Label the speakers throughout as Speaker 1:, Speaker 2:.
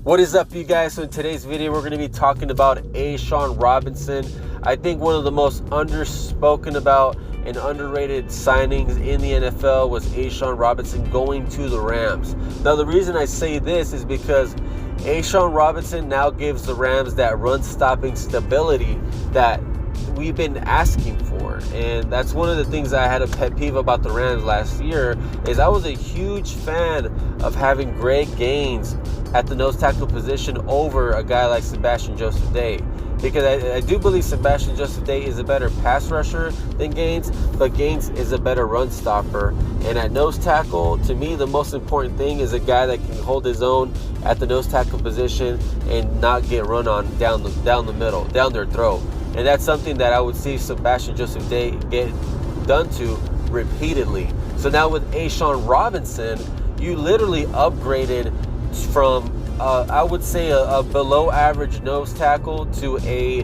Speaker 1: What is up, you guys? So in today's video, we're going to be talking about Ashawn Robinson. I think one of the most underspoken about and underrated signings in the NFL was Ashawn Robinson going to the Rams. Now, the reason I say this is because Ashawn Robinson now gives the Rams that run-stopping stability that we've been asking for. And that's one of the things I had a pet peeve about the Rams last year is I was a huge fan of having Greg Gaines at the nose tackle position over a guy like Sebastian Joseph-Day, because I do believe Sebastian Joseph-Day is a better pass rusher than Gaines, but Gaines is a better run stopper. And at nose tackle, to me, the most important thing is a guy that can hold his own at the nose tackle position and not get run on down the middle, down their throat. And that's something that I would see Sebastian Joseph-Day get done to repeatedly. So now with Ashawn Robinson, you literally upgraded from, I would say, a below average nose tackle to a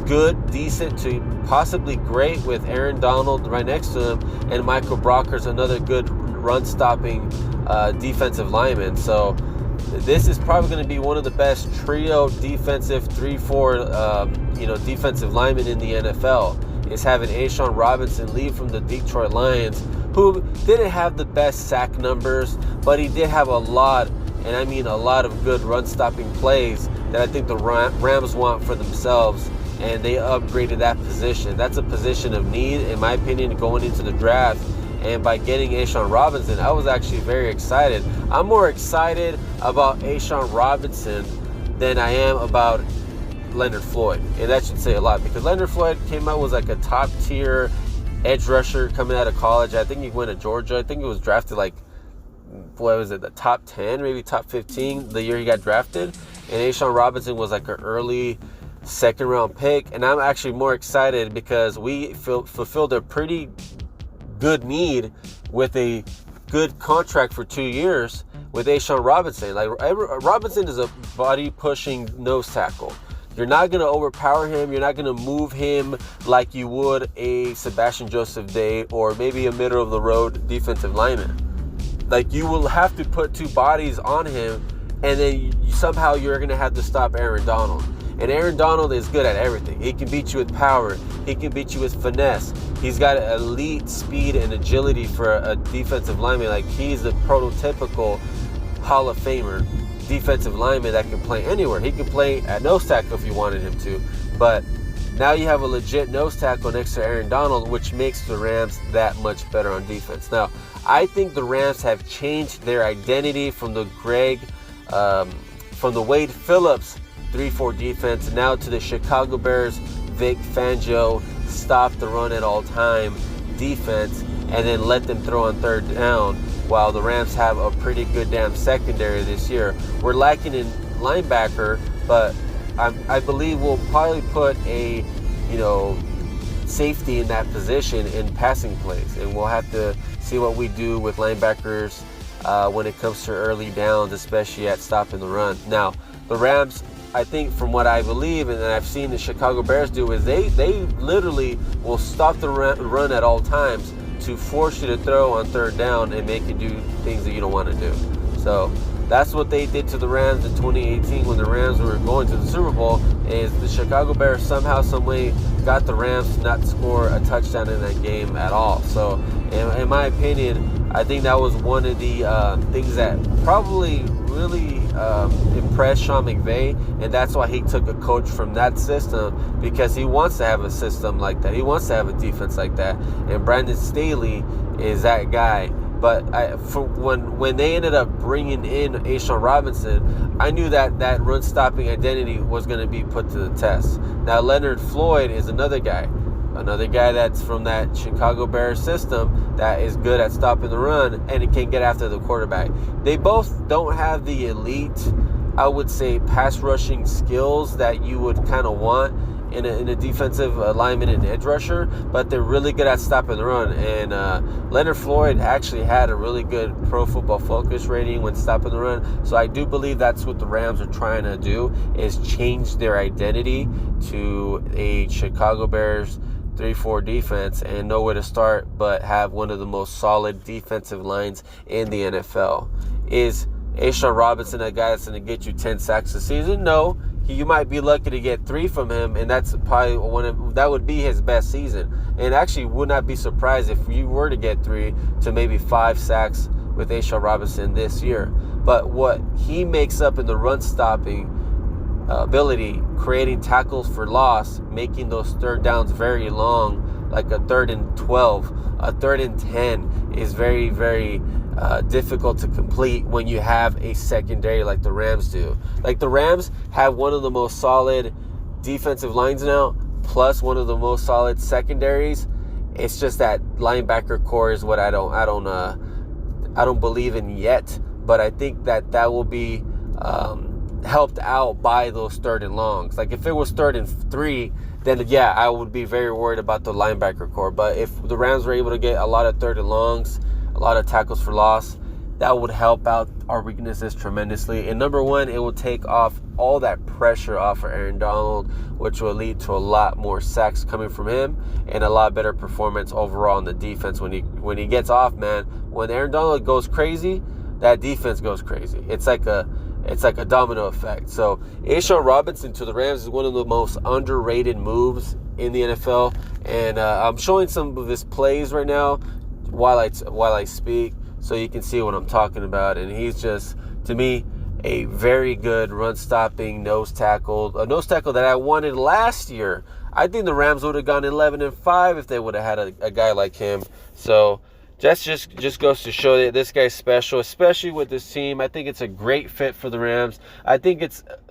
Speaker 1: good, decent to possibly great with Aaron Donald right next to him, and Michael Brockers, another good run-stopping defensive lineman. So this is probably going to be one of the best trio defensive 3-4 defensive linemen in the NFL, is having Ashawn Robinson leave from the Detroit Lions, who didn't have the best sack numbers, but he did have a lot, and I mean a lot, of good run-stopping plays that I think the Rams want for themselves, and they upgraded that position. That's a position of need, in my opinion, going into the draft. And by getting Ashawn Robinson, I was actually very excited. I'm more excited about Ashawn Robinson than I am about Leonard Floyd. And that should say a lot, because Leonard Floyd came out, was like a top-tier edge rusher coming out of college. I think he went to Georgia. I think he was drafted the top 10, maybe top 15 the year he got drafted. And Ashawn Robinson was like an early second-round pick. And I'm actually more excited because we fulfilled a pretty good need with a good contract for 2 years with Ashawn Robinson. Like, Robinson is a body-pushing nose tackle. You're not going to overpower him. You're not going to move him like you would a Sebastian Joseph-Day or maybe a middle-of-the-road defensive lineman. Like, you will have to put two bodies on him, and then somehow you're going to have to stop Aaron Donald. And Aaron Donald is good at everything. He can beat you with power. He can beat you with finesse. He's got elite speed and agility for a defensive lineman. Like, he's the prototypical Hall of Famer defensive lineman that can play anywhere. He can play at nose tackle if you wanted him to. But now you have a legit nose tackle next to Aaron Donald, which makes the Rams that much better on defense. Now, I think the Rams have changed their identity from the Wade Phillips 3-4 defense now to the Chicago Bears Vic Fangio stop the run at all time defense, and then let them throw on third down, while the Rams have a pretty good damn secondary this year. We're lacking in linebacker, but I believe we'll probably put a safety in that position in passing plays, and we'll have to see what we do with linebackers when it comes to early downs, especially at stopping the run. Now, the Rams, I think, from what I believe and I've seen the Chicago Bears do, is they literally will stop the run at all times to force you to throw on third down and make you do things that you don't want to do. So that's what they did to the Rams in 2018 when the Rams were going to the Super Bowl, is the Chicago Bears somehow, someway got the Rams to not score a touchdown in that game at all. So in my opinion, I think that was one of the things that probably really impressed Sean McVay, and that's why he took a coach from that system, because he wants to have a system like that. He wants to have a defense like that, and Brandon Staley is that guy. But when they ended up bringing in Ashawn Robinson, I knew that run-stopping identity was going to be put to the test. Now, Leonard Floyd is another guy that's from that Chicago Bears system that is good at stopping the run and it can get after the quarterback. They both don't have the elite, I would say, pass rushing skills that you would kind of want in a defensive lineman and edge rusher, but they're really good at stopping the run. And Leonard Floyd actually had a really good Pro Football Focus rating when stopping the run. So I do believe that's what the Rams are trying to do, is change their identity to a Chicago Bears 3-4 defense and know where to start, but have one of the most solid defensive lines in the NFL. Is Ashawn Robinson, a guy that's going to get you 10 sacks a season? No. You might be lucky to get 3 from him, and that's probably that would be his best season. And actually would not be surprised if you were to get 3 to maybe 5 sacks with Ashawn Robinson this year. But what he makes up in the run stopping ability, creating tackles for loss, making those third downs very long, like a 3rd and 12, a 3rd and 10 is very, very difficult to complete when you have a secondary like the Rams do. Like the Rams have one of the most solid defensive lines now, plus one of the most solid secondaries. It's just that linebacker core is what I don't believe in yet. But I think that will be helped out by those 3rd and longs. Like if it was 3rd and 3, then yeah, I would be very worried about the linebacker core. But if the Rams were able to get a lot of 3rd and longs, a lot of tackles for loss, that would help out our weaknesses tremendously. And number one, it will take off all that pressure off of Aaron Donald, which will lead to a lot more sacks coming from him and a lot better performance overall in the defense when he gets off, man. When Aaron Donald goes crazy, that defense goes crazy. It's like a domino effect. So Ashawn Robinson to the Rams is one of the most underrated moves in the NFL. And I'm showing some of his plays right now while I speak, so you can see what I'm talking about. And he's just, to me, a very good run-stopping nose tackle, a nose tackle that I wanted last year. I think the Rams would have gone 11-5 if they would have had a guy like him. So that just goes to show that this guy's special, especially with this team. I think it's a great fit for the Rams. I think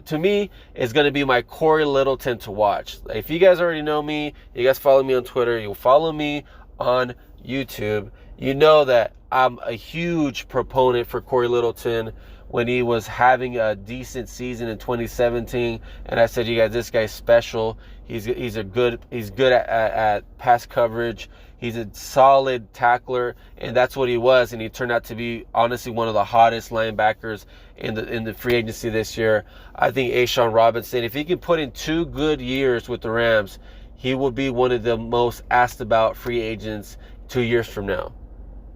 Speaker 1: to me, it's going to be my Corey Littleton to watch. If you guys already know me, you guys follow me on Twitter, you'll follow me on YouTube, you know that I'm a huge proponent for Corey Littleton when he was having a decent season in 2017, and I said, you guys, this guy's special. He's good at pass coverage. He's a solid tackler, and that's what he was. And he turned out to be honestly one of the hottest linebackers in the free agency this year. I think Ashawn Robinson, if he can put in 2 good years with the Rams, he will be one of the most asked about free agents 2 years from now.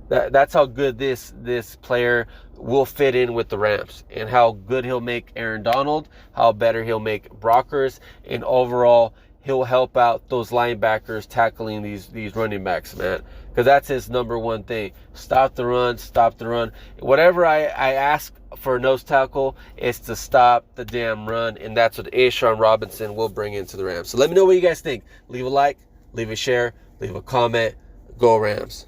Speaker 1: That's how good this player will fit in with the Rams, and how good he'll make Aaron Donald, how better he'll make Brockers, and overall he'll help out those linebackers tackling these running backs, man. Because that's his number one thing. Stop the run, stop the run. Whatever I ask for a nose tackle is to stop the damn run, and that's what Ashawn Robinson will bring into the Rams. So let me know what you guys think. Leave a like, leave a share, leave a comment. Go Rams.